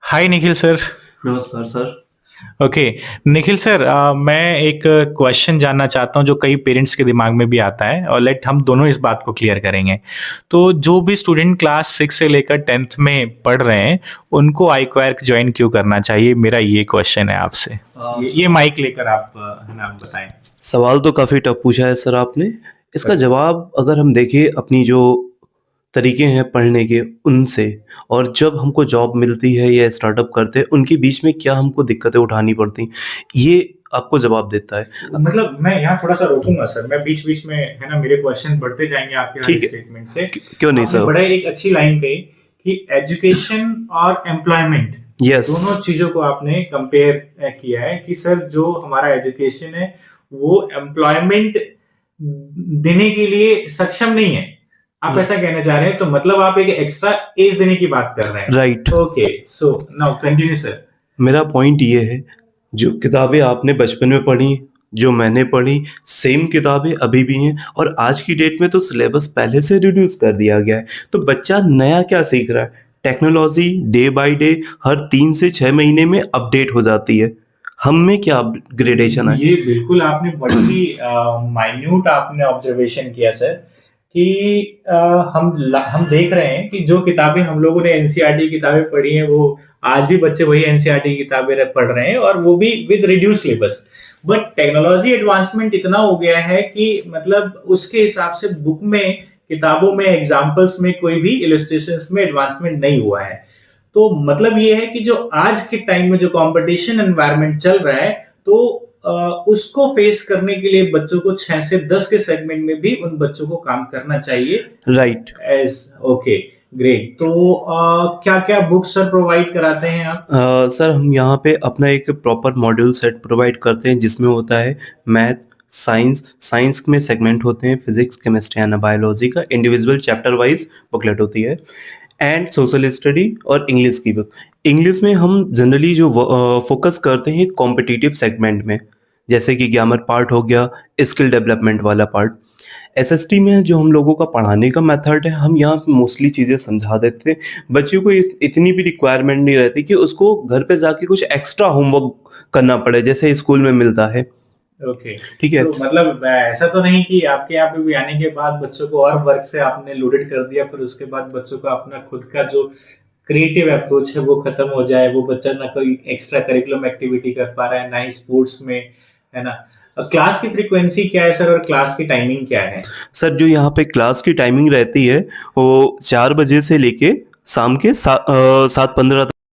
हाय Nikhil sir. नमस्कार sir. Okay. Nikhil sir, मैं एक क्वेश्चन जानना चाहता हूँ जो कई पेरेंट्स के दिमाग में भी आता है, और लेट हम दोनों इस बात को क्लियर करेंगे। तो जो भी स्टूडेंट क्लास 6 से लेकर 10th में पढ़ रहे हैं, उनको आई क्वार्क ज्वाइन क्यों करना चाहिए? मेरा ये क्वेश्चन है आपसे। ये माइक लेकर आप है ना बताएं। सवाल तो काफ़ी टफ पूछा है सर आपने। इसका जवाब अगर हम देखें अपनी जो तरीके हैं पढ़ने के उनसे, और जब हमको जॉब मिलती है या स्टार्टअप करते हैं उनके बीच में क्या हमको दिक्कतें उठानी पड़ती, ये आपको जवाब देता है। मतलब मैं यहाँ थोड़ा सा रोकूंगा सर, मैं बीच बीच में है ना, मेरे क्वेश्चन बढ़ते जाएंगे आपके हर ठीक है, स्टेटमेंट से। क्यों नहीं आपने सर। बड़ा एक अच्छी लाइन कही कि एजुकेशन और एम्प्लॉयमेंट यस। दोनों चीजों को आपने कंपेयर किया है कि सर जो हमारा एजुकेशन है वो एम्प्लॉयमेंट देने के लिए सक्षम नहीं है। आप ऐसा कहना चाह रहे हैं, तो मतलब आप एक एक्स्ट्रा एज देने की बात कर रहे हैं। Right. Okay, so now continue sir. मेरा पॉइंट ये है, जो किताबें आपने बचपन में पढ़ी, जो मैंने पढ़ी, सेम किताबें अभी भी हैं, और आज की डेट में तो सिलेबस पहले से रिड्यूस कर दिया गया है। तो बच्चा नया क्या सीख रहा है? टेक्नोलॉजी डे बाय डे हर 3 से 6 महीने में अपडेट हो जाती है। हम में क्या अपग्रेडेशन है? ये बिल्कुल आपने बड़ी माइन्यूट आपने ऑब्जर्वेशन किया सर कि हम देख रहे हैं कि जो किताबें हम लोगों ने एनसीईआरटी किताबें पढ़ी हैं, वो आज भी बच्चे वही एनसीईआरटी किताबें पढ़ रहे हैं, और वो भी with reduce syllabus. But technology advancement इतना हो गया है कि मतलब उसके हिसाब से बुक में, किताबों में, एग्जाम्पल्स में कोई भी इलस्ट्रेशंस में एडवांसमेंट नहीं हुआ है। तो मतलब ये है कि जो आज के टाइम में जो कंपटीशन एनवायरनमेंट चल रहा है, तो उसको फेस करने के लिए बच्चों को 6 से 10 के सेगमेंट में भी उन बच्चों को काम करना चाहिए। राइट। As okay, great. तो क्या क्या बुक्स सर प्रोवाइड कराते हैं आप? सर हम यहाँ पे अपना एक प्रॉपर मॉड्यूल सेट प्रोवाइड करते हैं, जिसमें होता है मैथ, साइंस, साइंस में सेगमेंट होते हैं, फिजिक्स, केमिस्ट्री एंड बायोलॉजी का इंडिविजुअल चैप्टर वाइज बुकलेट होती है, एंड सोशल स्टडी और इंग्लिश की बुक। इंग्लिश में हम जनरली जो फोकस करते हैं कॉम्पिटिटिव सेगमेंट में, जैसे कि ग्रामर पार्ट हो गया, स्किल डेवलपमेंट वाला पार्ट। एसएसटी में जो हम लोगों का पढ़ाने का मेथड है, हम यहाँ पे मोस्टली चीज़ें समझा देते हैं। बच्चों को इतनी भी रिक्वायरमेंट नहीं रहती कि उसको घर पे जाके कुछ एक्स्ट्रा होमवर्क करना पड़े, जैसे स्कूल में मिलता है। ओके, ठीक है। तो मतलब ऐसा तो नहीं कि आपके यहाँ पे भी आने के बाद बच्चों को और वर्क से आपने लोडेड कर दिया, फिर उसके बाद बच्चों का अपना खुद का जो क्रिएटिव अप्रोच है वो खत्म हो जाए, वो बच्चा ना कोई एक्स्ट्रा करिकुलम एक्टिविटी कर पा रहा है, ना ही स्पोर्ट्स में, है ना? क्लास की फ्रीक्वेंसी क्या है सर, और क्लास की टाइमिंग क्या है? सर जो यहाँ पे क्लास की टाइमिंग रहती है, वो 4 बजे से लेके शाम के 7:15